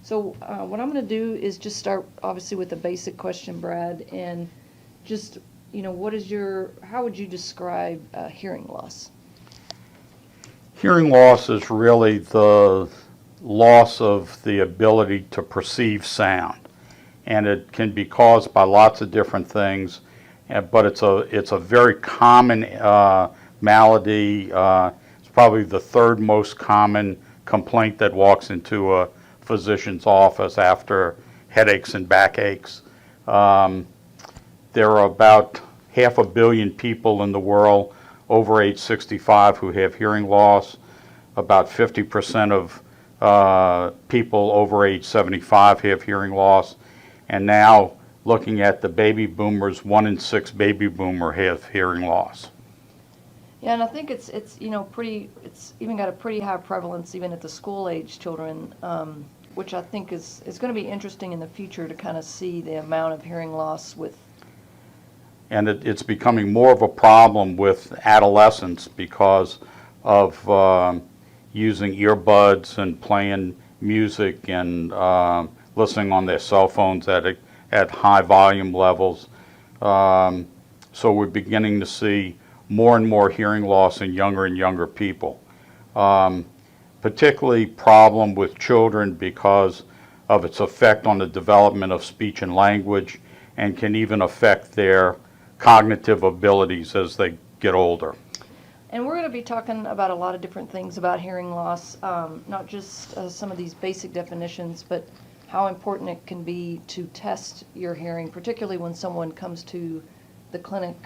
So what I'm going to do is just start, obviously, with a basic question, Brad, and just, how would you describe hearing loss? Hearing loss is really the loss of the ability to perceive sound, and it can be caused by lots of different things, but it's a very common malady. It's probably the third most common complaint that walks into a physician's office after headaches and backaches. There are about 500 million people in the world over age 65 who have hearing loss. About 50% of people over age 75 have hearing loss. And now, looking at the baby boomers, 1 in 6 baby boomer have hearing loss. Yeah, and I think it's pretty. It's even got a pretty high prevalence even at the school age children, which I think is going to be interesting in the future to kind of see the amount of hearing loss with. And it's becoming more of a problem with adolescents because of using earbuds and playing music and listening on their cell phones at high volume levels. So we're beginning to see more and more hearing loss in younger and younger people. Particularly problem with children because of its effect on the development of speech and language, and can even affect their cognitive abilities as they get older. And we're going to be talking about a lot of different things about hearing loss, not just some of these basic definitions, but how important it can be to test your hearing, particularly when someone comes to the clinic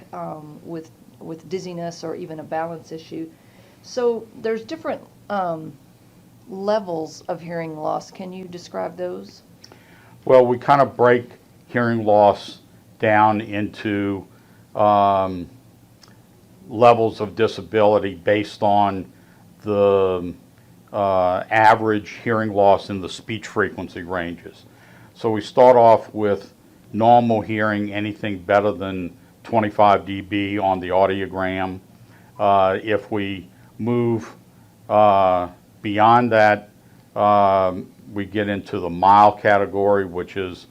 with dizziness or even a balance issue. So there's different levels of hearing loss. Can you describe those? Well, we kind of break hearing loss down into levels of disability based on the average hearing loss in the speech frequency ranges. So we start off with normal hearing, anything better than 25 dB on the audiogram. If we move beyond that, we get into the mild category, which is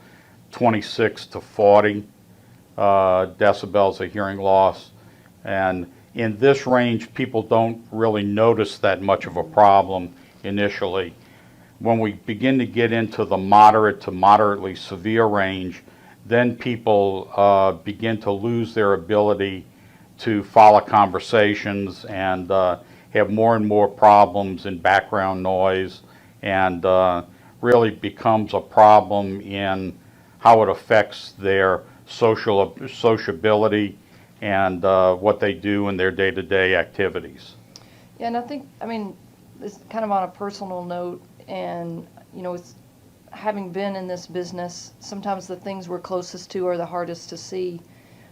26 to 40 decibels of hearing loss. And in this range, people don't really notice that much of a problem initially. When we begin to get into the moderate to moderately severe range, then people begin to lose their ability to follow conversations and have more and more problems in background noise, and really becomes a problem in how it affects their sociability and what they do in their day-to-day activities. Yeah, and I mean, it's kind of on a personal note, and it's having been in this business, sometimes the things we're closest to are the hardest to see.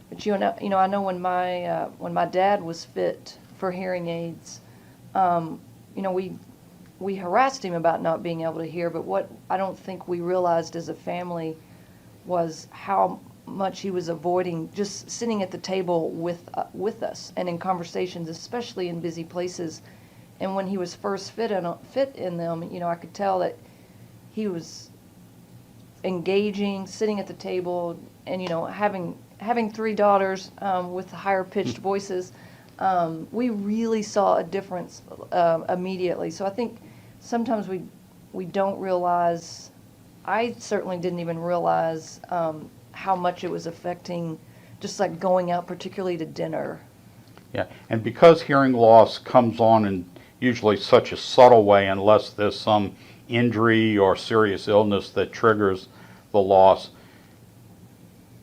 But I know when my dad was fit for hearing aids, we harassed him about not being able to hear. But what I don't think we realized as a family was how much he was avoiding just sitting at the table with us and in conversations, especially in busy places. And when he was first fit in them, I could tell that he was engaging, sitting at the table, and having 3 daughters with higher pitched voices, we really saw a difference immediately. So I think sometimes we don't realize. I certainly didn't even realize how much it was affecting, just like going out, particularly to dinner. Yeah, and because hearing loss comes on in usually such a subtle way, unless there's some injury or serious illness that triggers the loss,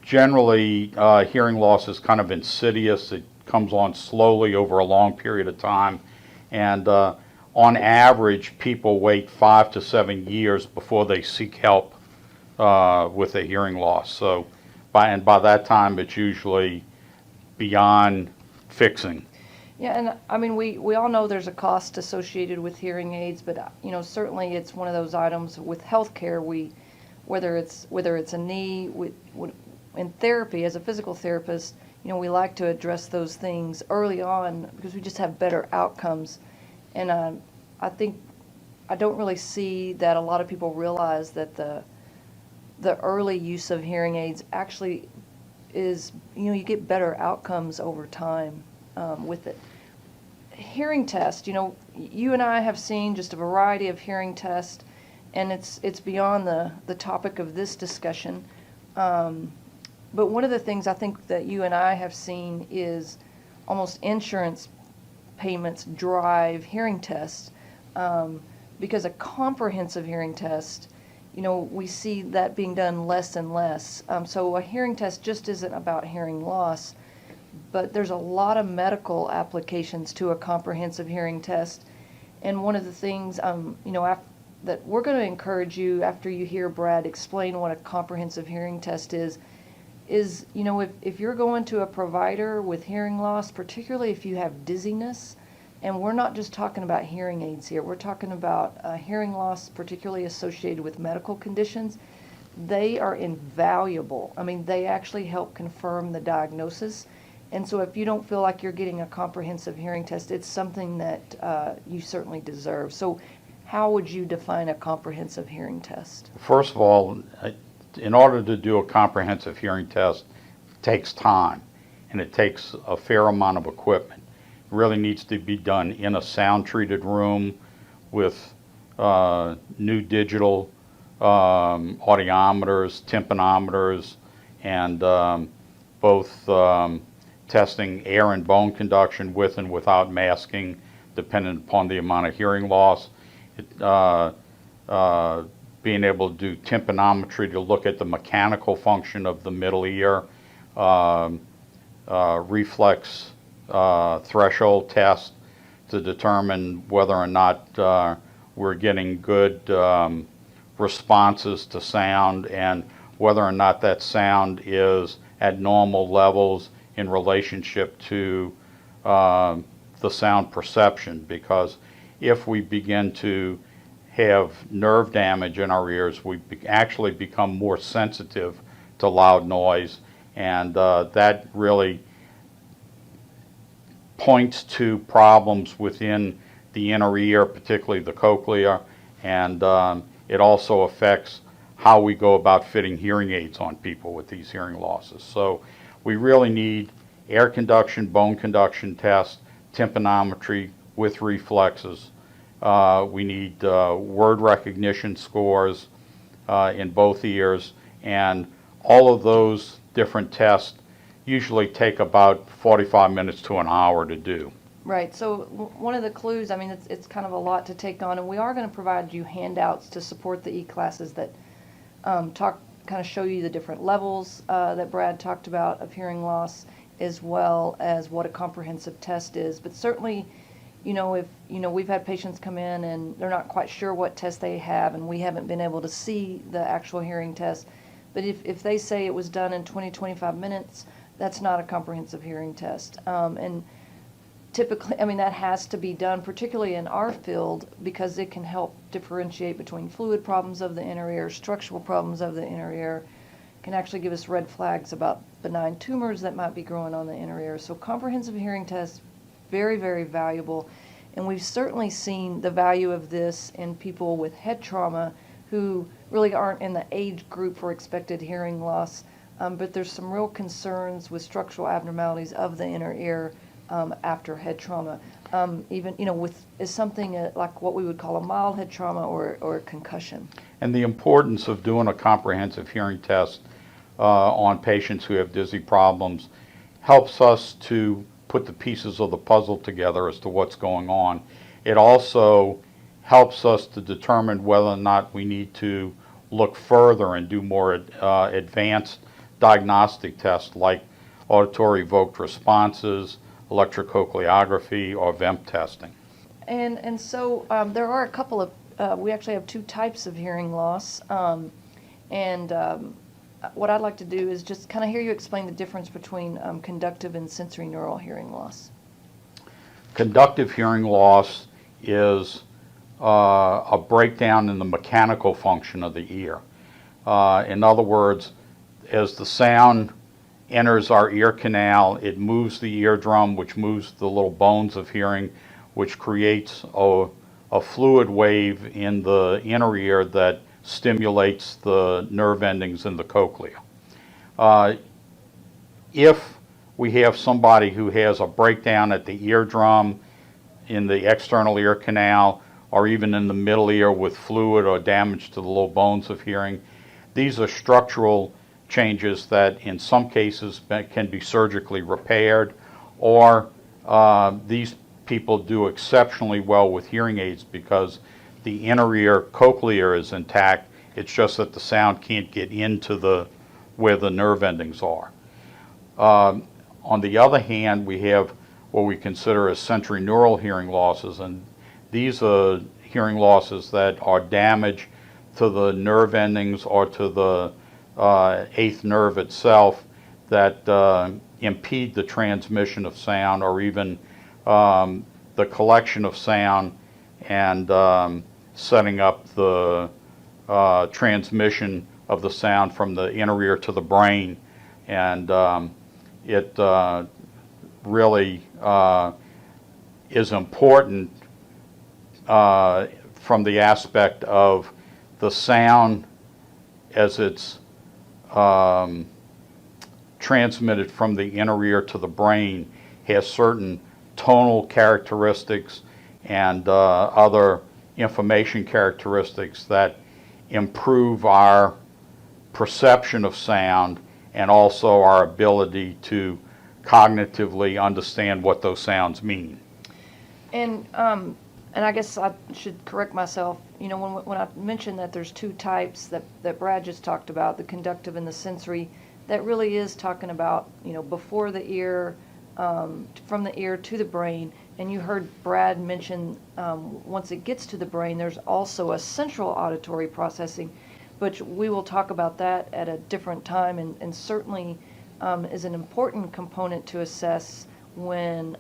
generally hearing loss is kind of insidious. It comes on slowly over a long period of time, and on average, people wait 5 to 7 years before they seek help with a hearing loss. So, by that time, it's usually beyond fixing. Yeah, and I mean, we all know there's a cost associated with hearing aids, but certainly it's one of those items with healthcare. Whether it's a knee, in therapy as a physical therapist, we like to address those things early on because we just have better outcomes. And I think I don't really see that a lot of people realize that the early use of hearing aids actually is, you get better outcomes over time with it. Hearing test, you and I have seen just a variety of hearing tests, and it's beyond the topic of this discussion. But one of the things I think that you and I have seen is almost insurance payments drive hearing tests, because a comprehensive hearing test, we see that being done less and less. So a hearing test just isn't about hearing loss, but there's a lot of medical applications to a comprehensive hearing test. And one of the things, that we're going to encourage you after you hear Brad explain what a comprehensive hearing test is, if you're going to a provider with hearing loss, particularly if you have dizziness, and we're not just talking about hearing aids here, we're talking about hearing loss particularly associated with medical conditions, they are invaluable. I mean, they actually help confirm the diagnosis. And so if you don't feel like you're getting a comprehensive hearing test, it's something that you certainly deserve. So how would you define a comprehensive hearing test? First of all, in order to do a comprehensive hearing test, it takes time, and it takes a fair amount of equipment. It really needs to be done in a sound-treated room with new digital audiometers, tympanometers, and both testing air and bone conduction with and without masking, dependent upon the amount of hearing loss. Being able to do tympanometry to look at the mechanical function of the middle ear, reflex threshold test to determine whether or not we're getting good responses to sound, and whether or not that sound is at normal levels in relationship to the sound perception. Because if we begin to have nerve damage in our ears, we actually become more sensitive to loud noise, and that really points to problems within the inner ear, particularly the cochlea, and it also affects how we go about fitting hearing aids on people with these hearing losses. So we really need air conduction, bone conduction tests, tympanometry with reflexes. We need word recognition scores in both ears, and all of those different tests usually take about 45 minutes to an hour to do. Right. So one of the clues, I mean, it's kind of a lot to take on, and we are going to provide you handouts to support the e-classes that kind of show you the different levels that Brad talked about of hearing loss, as well as what a comprehensive test is. But certainly, if we've had patients come in and they're not quite sure what test they have, and we haven't been able to see the actual hearing test, but if they say it was done in 20-25 minutes, that's not a comprehensive hearing test. And typically, I mean, that has to be done, particularly in our field, because it can help differentiate between fluid problems of the inner ear, structural problems of the inner ear, can actually give us red flags about benign tumors that might be growing on the inner ear. So comprehensive hearing tests, very, very valuable. And we've certainly seen the value of this in people with head trauma who really aren't in the age group for expected hearing loss, but there's some real concerns with structural abnormalities of the inner ear after head trauma. Even, with is something like what we would call a mild head trauma or a concussion. And the importance of doing a comprehensive hearing test on patients who have dizzy problems helps us to put the pieces of the puzzle together as to what's going on. It also helps us to determine whether or not we need to look further and do more advanced diagnostic tests like auditory evoked responses, electrocochleography, or VEMP testing. And so there are a couple of, we actually have two types of hearing loss. What I'd like to do is just kind of hear you explain the difference between conductive and sensory neural hearing loss. Conductive hearing loss is a breakdown in the mechanical function of the ear. In other words, as the sound enters our ear canal, it moves the eardrum, which moves the little bones of hearing, which creates a a fluid wave in the inner ear that stimulates the nerve endings in the cochlea. If we have somebody who has a breakdown at the eardrum, in the external ear canal, or even in the middle ear with fluid or damage to the low bones of hearing, these are structural changes that in some cases can be surgically repaired, or these people do exceptionally well with hearing aids because the inner ear cochlea is intact. It's just that the sound can't get into where the nerve endings are. On the other hand, we have what we consider as sensorineural hearing losses, and these are hearing losses that are damage to the nerve endings or to the eighth nerve itself that impede the transmission of sound, or even the collection of sound and setting up the transmission of the sound from the inner ear to the brain. And it really is important from the aspect of the sound as it's transmitted from the inner ear to the brain has certain tonal characteristics and other information characteristics that improve our perception of sound and also our ability to cognitively understand what those sounds mean. And I guess I should correct myself. You know, when I mentioned that there's two types that Brad just talked about, the conductive and the sensory, that really is talking about, you know, before the ear, from the ear to the brain. And you heard Brad mention once it gets to the brain, there's also a central auditory processing, but we will talk about that at a different time, and certainly is an important component to assess when,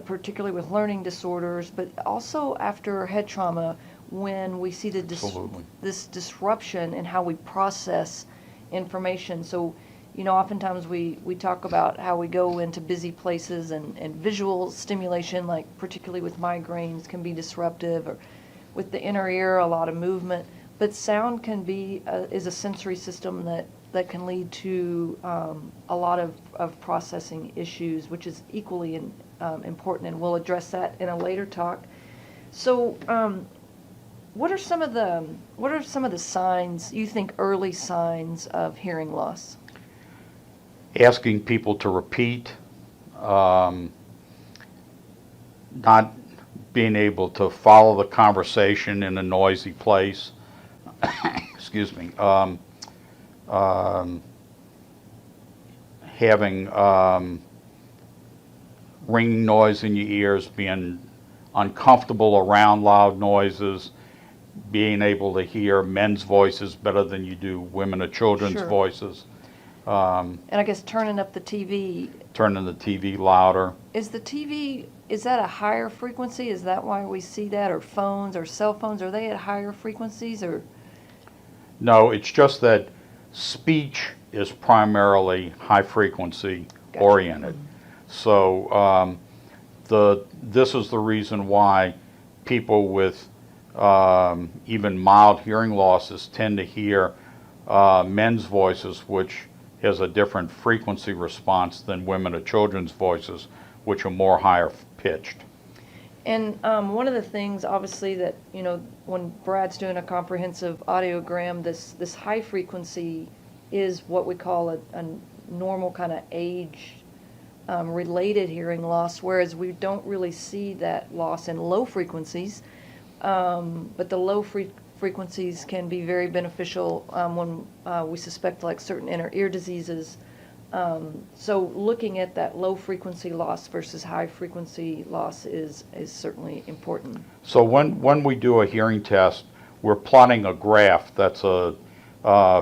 particularly with learning disorders, but also after head trauma, when we see this disruption in how we process information. So, you know, oftentimes we talk about how we go into busy places and visual stimulation, like particularly with migraines, can be disruptive, or with the inner ear, a lot of movement. But sound can be is a sensory system that can lead to a lot of processing issues, which is equally important, and we'll address that in a later talk. So, what are some of the signs you think, early signs of hearing loss? Asking people to repeat, not being able to follow the conversation in a noisy place. Excuse me. Having ringing noise in your ears, being uncomfortable around loud noises, being able to hear men's voices better than you do women or children's Sure. voices. And I guess turning up the TV. Turning the TV louder. Is the TV, is that a higher frequency? Is that why we see that? Or phones or cell phones, are they at higher frequencies? Or? No, it's just that speech is primarily high frequency Gotcha. oriented. So this is the reason why people with even mild hearing losses tend to hear men's voices, which has a different frequency response than women or children's voices, which are more higher pitched. And one of the things, obviously, that, you know, when Brad's doing a comprehensive audiogram, this high frequency is what we call a normal kind of age related hearing loss, whereas we don't really see that loss in low frequencies. But the low frequencies can be very beneficial when we suspect like certain inner ear diseases. So looking at that low frequency loss versus high frequency loss is certainly important. So when we do a hearing test, we're plotting a graph that's a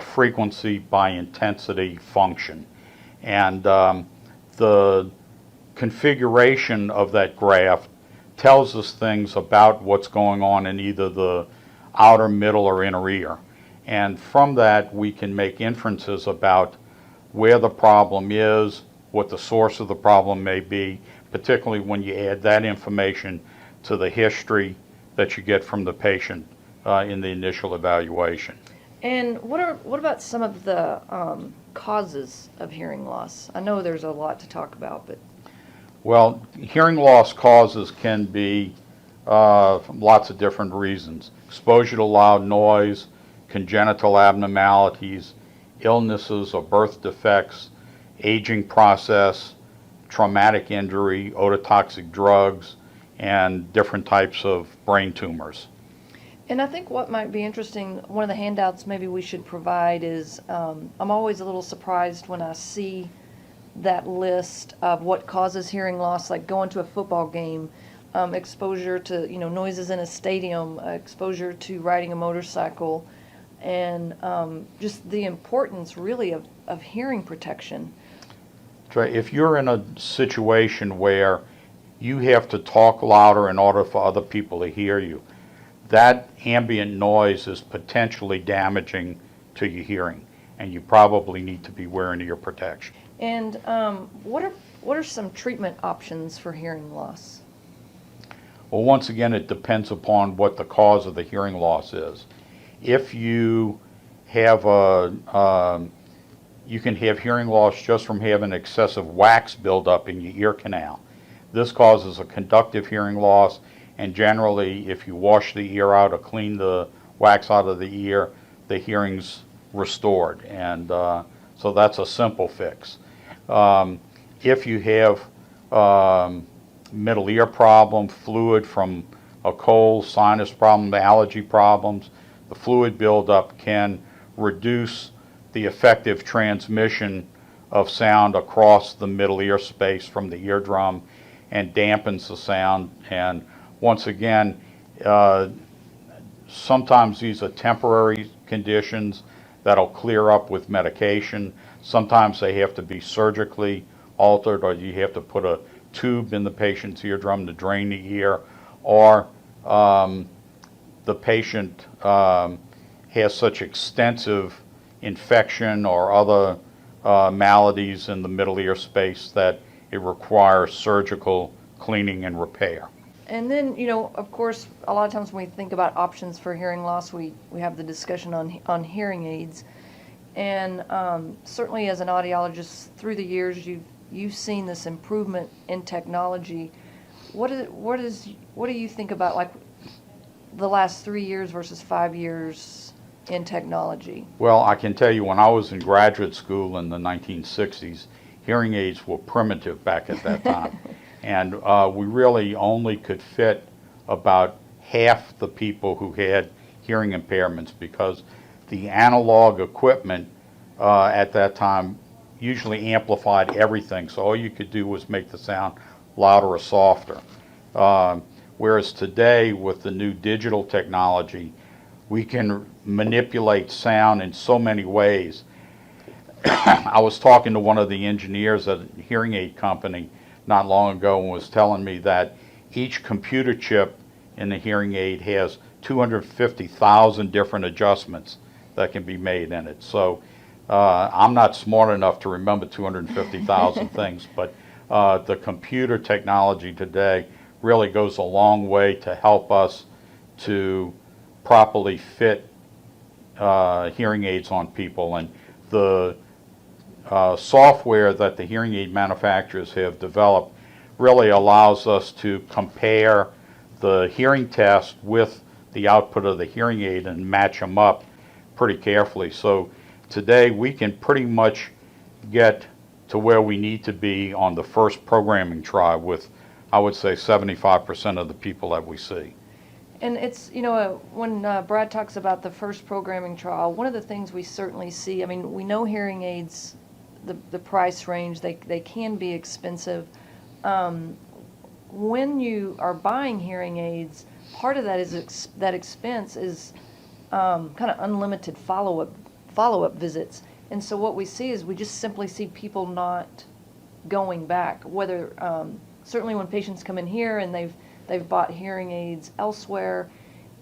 frequency by intensity function. And the configuration of that graph tells us things about what's going on in either the outer, middle, or inner ear. And from that, we can make inferences about where the problem is, what the source of the problem may be, particularly when you add that information to the history that you get from the patient in the initial evaluation. And what about some of the causes of hearing loss? I know there's a lot to talk about, but Well, hearing loss causes can be from lots of different reasons. Exposure to loud noise, congenital abnormalities, illnesses or birth defects, aging process, traumatic injury, ototoxic drugs, and different types of brain tumors. and I think what might be interesting, one of the handouts maybe we should provide is, I'm always a little surprised when I see that list of what causes hearing loss, like going to a football game, exposure to, noises in a stadium, exposure to riding a motorcycle, and just the importance really of hearing protection. If you're in a situation where you have to talk louder in order for other people to hear you, that ambient noise is potentially damaging to your hearing, and you probably need to be wearing ear protection. And what are some treatment options for hearing loss? Well, once again, it depends upon what the cause of the hearing loss is. If you have you can have hearing loss just from having excessive wax buildup in your ear canal. This causes a conductive hearing loss, and generally, if you wash the ear out or clean the wax out of the ear, the hearing's restored, and so that's a simple fix. If you have middle ear problem, fluid from a cold, sinus problem, allergy problems, the fluid buildup can reduce the effective transmission of sound across the middle ear space from the eardrum and dampens the sound. And once again, sometimes these are temporary conditions that'll clear up with medication. Sometimes they have to be surgically altered, or you have to put a tube in the patient's eardrum to drain the ear, or the patient has such extensive infection or other maladies in the middle ear space that it requires surgical cleaning and repair. And then, of course, a lot of times when we think about options for hearing loss, we have the discussion on hearing aids. And certainly as an audiologist, through the years, you've seen this improvement in technology. What do you think about, like, the last 3 years versus 5 years in technology? Well, I can tell you, when I was in graduate school in the 1960s, hearing aids were primitive back at that time. And we really only could fit about half the people who had hearing impairments, because the analog equipment at that time usually amplified everything, so all you could do was make the sound louder or softer. Whereas today, with the new digital technology, we can manipulate sound in so many ways. I was talking to one of the engineers at a hearing aid company not long ago and was telling me that each computer chip in the hearing aid has 250,000 different adjustments that can be made in it. So I'm not smart enough to remember 250,000 things, but the computer technology today really goes a long way to help us to properly fit hearing aids on people. And the software that the hearing aid manufacturers have developed really allows us to compare the hearing test with the output of the hearing aid and match them up pretty carefully. So today we can pretty much get to where we need to be on the first programming try with, I would say, 75% of the people that we see. And it's, when Brad talks about the first programming trial, one of the things we certainly see, I mean, we know hearing aids, the price range, they can be expensive. When you are buying hearing aids, part of that is that expense is kind of unlimited follow-up visits. And so what we see is we just simply see people not going back, whether certainly when patients come in here and they've bought hearing aids elsewhere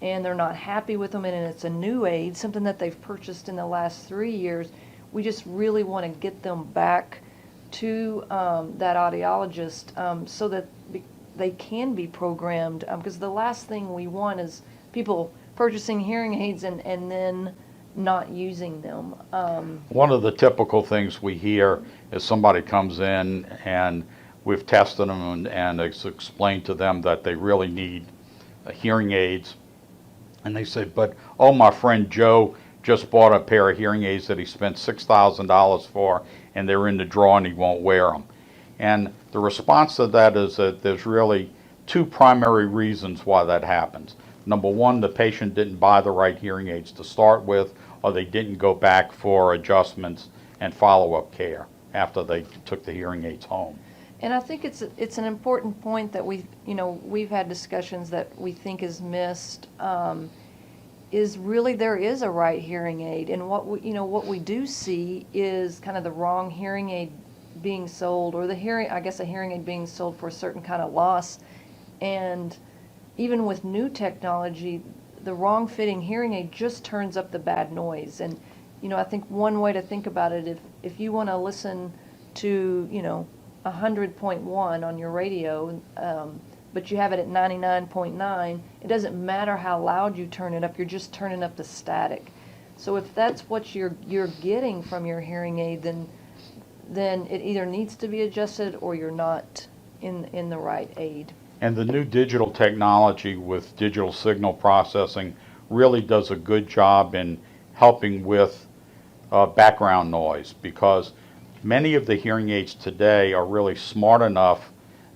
and they're not happy with them, and it's a new aid, something that they've purchased in the last 3 years, we just really want to get them back to that audiologist so that they can be programmed, because the last thing we want is people purchasing hearing aids and then not using them. One of the typical things we hear is somebody comes in and we've tested them and it's explained to them that they really need hearing aids. And they say, but, oh, my friend Joe just bought a pair of hearing aids that he spent $6,000 for, and they're in the drawer and he won't wear them. And the response to that is that there's really two primary reasons why that happens. Number one, the patient didn't buy the right hearing aids to start with, or they didn't go back for adjustments and follow-up care after they took the hearing aids home. And I think it's an important point that we've had discussions that we think is missed, is really there is a right hearing aid, and what we do see is kind of the wrong hearing aid being sold, or a hearing aid being sold for a certain kind of loss. And even with new technology, the wrong fitting hearing aid just turns up the bad noise. And I think one way to think about it, if you want to listen to 100.1 on your radio, but you have it at 99.9, it doesn't matter how loud you turn it up, you're just turning up the static. So if that's what you're getting from your hearing aid, then it either needs to be adjusted or you're not in the right aid. And the new digital technology with digital signal processing really does a good job in helping with background noise, because many of the hearing aids today are really smart enough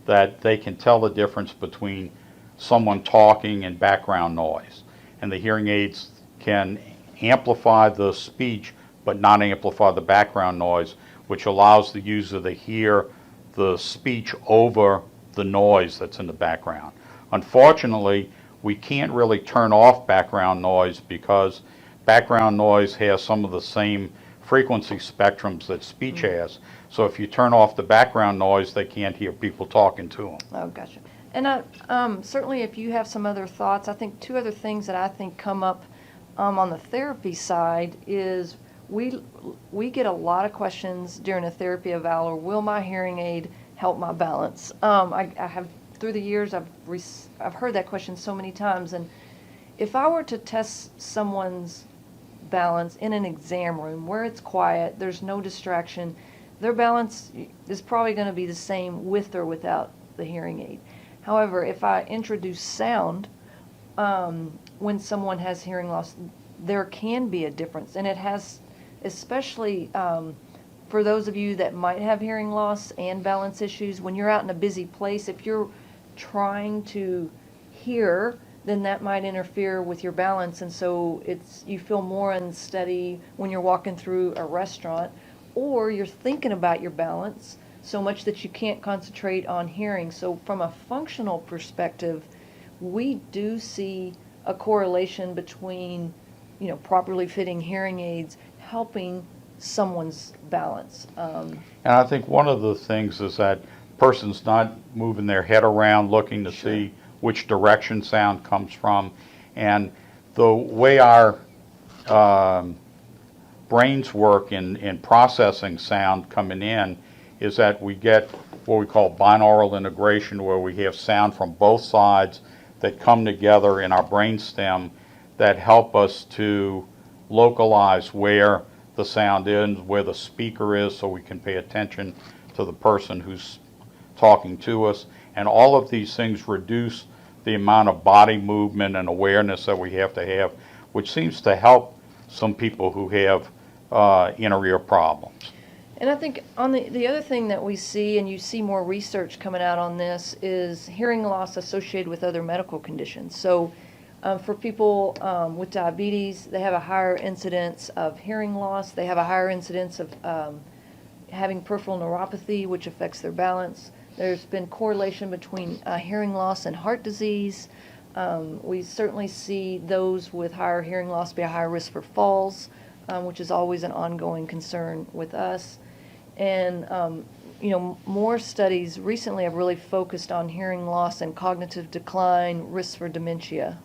that they can tell the difference between someone talking and background noise. And the hearing aids can amplify the speech but not amplify the background noise, which allows the user to hear the speech over the noise that's in the background. Unfortunately, we can't really turn off background noise because background noise has some of the same frequency spectrums that speech has. So if you turn off the background noise, they can't hear people talking to them. Oh, gotcha. And certainly if you have some other thoughts, I think two other things that I think come up on the therapy side is we get a lot of questions during a therapy eval, or will my hearing aid help my balance? I have, through the years, I've heard that question so many times, and if I were to test someone's balance in an exam room where it's quiet, there's no distraction, their balance is probably going to be the same with or without the hearing aid. However, if I introduce sound when someone has hearing loss, there can be a difference, and it has, especially for those of you that might have hearing loss and balance issues, when you're out in a busy place, if you're trying to hear, then that might interfere with your balance, and so you feel more unsteady when you're walking through a restaurant, or you're thinking about your balance so much that you can't concentrate on hearing. So from a functional perspective, we do see a correlation between properly fitting hearing aids helping someone's balance. And I think one of the things is that person's not moving their head around looking to see which direction sound comes from. And the way our brains work in processing sound coming in is that we get what we call binaural integration, where we have sound from both sides that come together in our brainstem that help us to localize where the sound is, where the speaker is, so we can pay attention to the person who's talking to us. And all of these things reduce the amount of body movement and awareness that we have to have, which seems to help some people who have inner ear problems. And I think on the other thing that we see, and you see more research coming out on this, is hearing loss associated with other medical conditions. So for people with diabetes, they have a higher incidence of hearing loss. They have a higher incidence of having peripheral neuropathy, which affects their balance. There's been correlation between hearing loss and heart disease. We certainly see those with higher hearing loss be a higher risk for falls, which is always an ongoing concern with us. And more studies recently have really focused on hearing loss and cognitive decline, risks for dementia.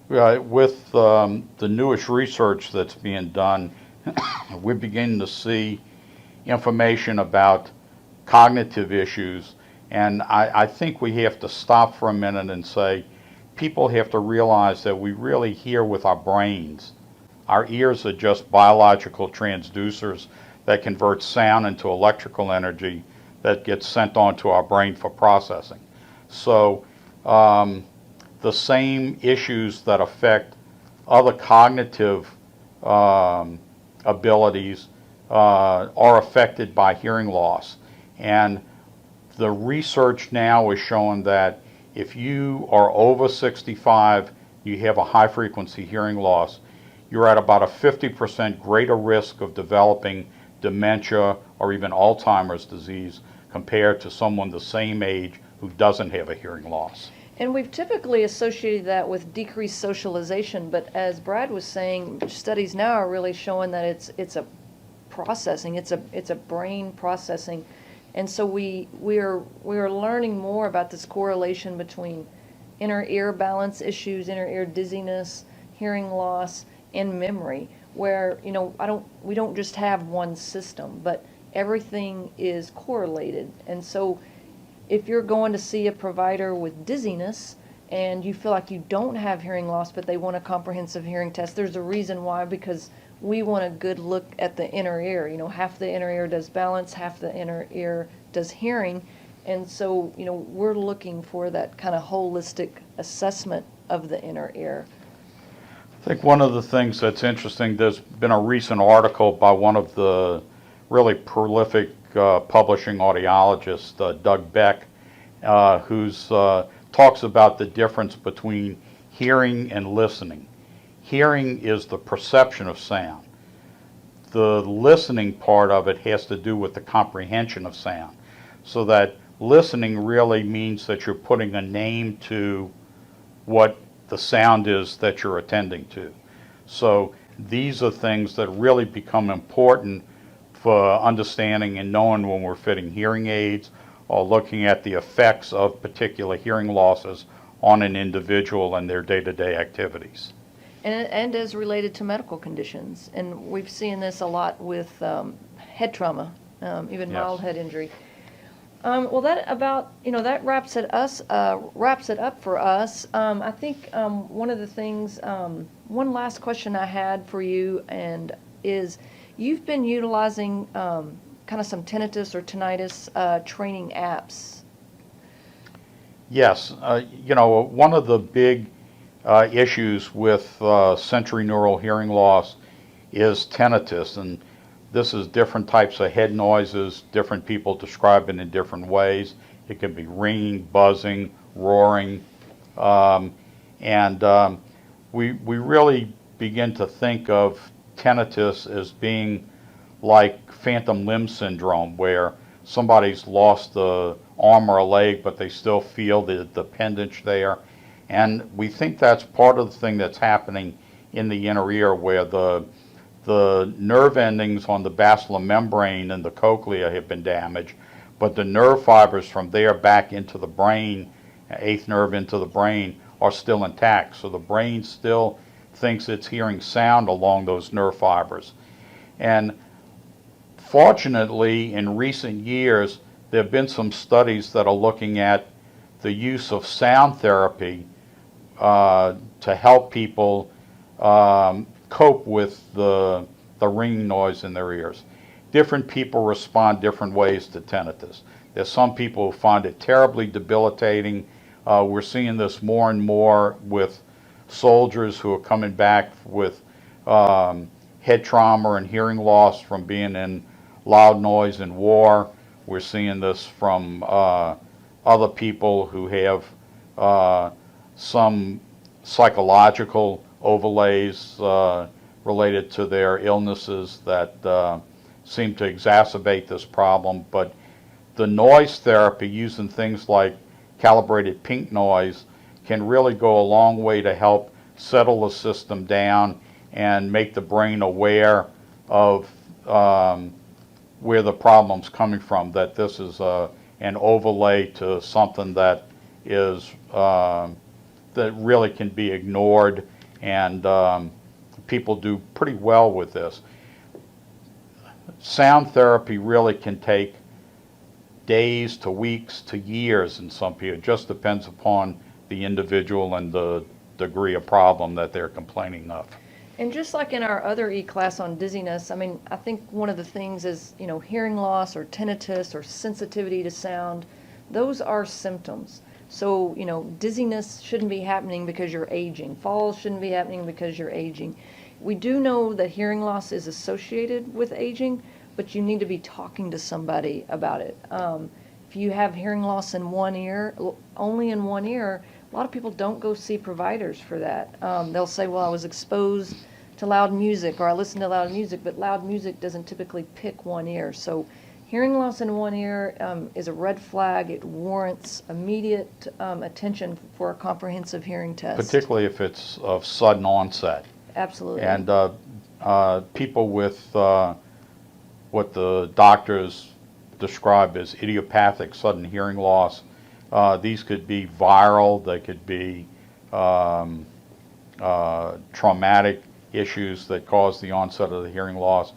With the newest research that's being done, we're beginning to see information about cognitive issues And I think we have to stop for a minute and say, people have to realize that we really hear with our brains. Our ears are just biological transducers that convert sound into electrical energy that gets sent on to our brain for processing. So the same issues that affect other cognitive abilities are affected by hearing loss. And the research now is showing that if you are over 65, you have a high frequency hearing loss, you're at about a 50% greater risk of developing dementia or even Alzheimer's disease compared to someone the same age who doesn't have a hearing loss. And we've typically associated that with decreased socialization, but as Brad was saying, studies now are really showing that it's a processing, it's a brain processing. And so we are learning more about this correlation between inner ear balance issues, inner ear dizziness, hearing loss, and memory, where we don't just have one system, but everything is correlated. And so if you're going to see a provider with dizziness and you feel like you don't have hearing loss, but they want a comprehensive hearing test, there's a reason why, because we want a good look at the inner ear. Half the inner ear does balance, half the inner ear does hearing. And so, we're looking for that kind of holistic assessment of the inner ear. I think one of the things that's interesting, there's been a recent article by one of the really prolific publishing audiologists, Doug Beck, who talks about the difference between hearing and listening. Hearing is the perception of sound. The listening part of it has to do with the comprehension of sound. So that listening really means that you're putting a name to what the sound is that you're attending to. So these are things that really become important for understanding and knowing when we're fitting hearing aids or looking at the effects of particular hearing losses on an individual and their day-to-day activities. And as related to medical conditions. And we've seen this a lot with head trauma, even mild head injury. Well, that wraps it up for us. I think one of the things, one last question I had for you, and is you've been utilizing kind of some tinnitus or tinnitus training apps. Yes, one of the big issues with sensory neural hearing loss is tinnitus, and this is different types of head noises. Different people describe it in different ways. It can be ringing, buzzing, roaring, and we really begin to think of tinnitus as being like phantom limb syndrome, where somebody's lost the arm or a leg, but they still feel the appendage there. And we think that's part of the thing that's happening in the inner ear, where the nerve endings on the basilar membrane and the cochlea have been damaged, but the nerve fibers from there back into the brain, eighth nerve into the brain, are still intact. So the brain still thinks it's hearing sound along those nerve fibers. And fortunately, in recent years, there have been some studies that are looking at the use of sound therapy to help people cope with the ringing noise in their ears. Different people respond different ways to tinnitus. There's some people who find it terribly debilitating. We're seeing this more and more with soldiers who are coming back with head trauma and hearing loss from being in loud noise in war. We're seeing this from other people who have some psychological overlays related to their illnesses that seem to exacerbate this problem. But the noise therapy, using things like calibrated pink noise, can really go a long way to help settle the system down and make the brain aware of where the problem's coming from, that this is an overlay to something that is that really can be ignored, and people do pretty well with this. Sound therapy really can take days to weeks to years in some people. It just depends upon the individual and the degree of problem that they're complaining of. And just like in our other e-class on dizziness, I mean, I think one of the things is, hearing loss or tinnitus or sensitivity to sound, those are symptoms. So, dizziness shouldn't be happening because you're aging. Falls shouldn't be happening because you're aging. We do know that hearing loss is associated with aging, but you need to be talking to somebody about it. If you have hearing loss in one ear, only in one ear, a lot of people don't go see providers for that. They'll say, well, I was exposed to loud music or I listened to loud music, but loud music doesn't typically pick one ear. So hearing loss in one ear is a red flag. It warrants immediate attention for a comprehensive hearing test. Particularly if it's of sudden onset. Absolutely. And people with what the doctors describe as idiopathic sudden hearing loss, these could be viral, they could be traumatic issues that cause the onset of the hearing loss.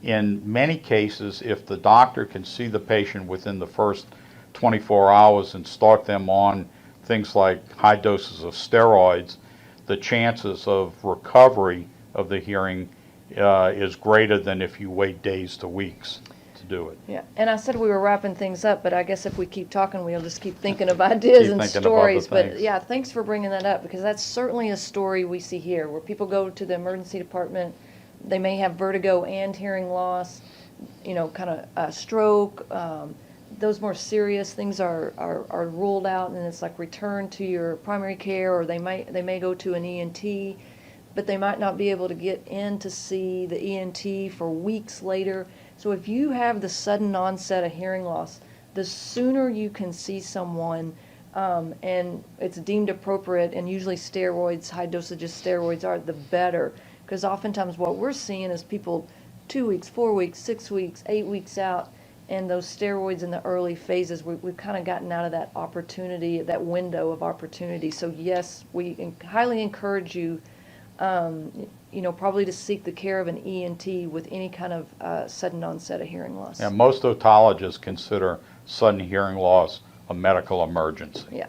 In many cases, if the doctor can see the patient within the first 24 hours and start them on things like high doses of steroids, the chances of recovery of the hearing is greater than if you wait days to weeks to do it. Yeah, and I said we were wrapping things up, but I guess if we keep talking, we'll just keep thinking of ideas and stories. But yeah, thanks for bringing that up, because that's certainly a story we see here, where people go to the emergency department, they may have vertigo and hearing loss, kind of a stroke. Those more serious things are ruled out, and it's like return to your primary care, or they may go to an ENT, but they might not be able to get in to see the ENT for weeks later. So if you have the sudden onset of hearing loss, the sooner you can see someone, and it's deemed appropriate, and usually steroids, high dosages steroids are, the better. Because oftentimes what we're seeing is people 2 weeks, 4 weeks, 6 weeks, 8 weeks out, and those steroids in the early phases, we've kind of gotten out of that opportunity, that window of opportunity. So yes, we highly encourage you, probably to seek the care of an ENT with any kind of sudden onset of hearing loss. Yeah, most otologists consider sudden hearing loss a medical emergency. Yeah.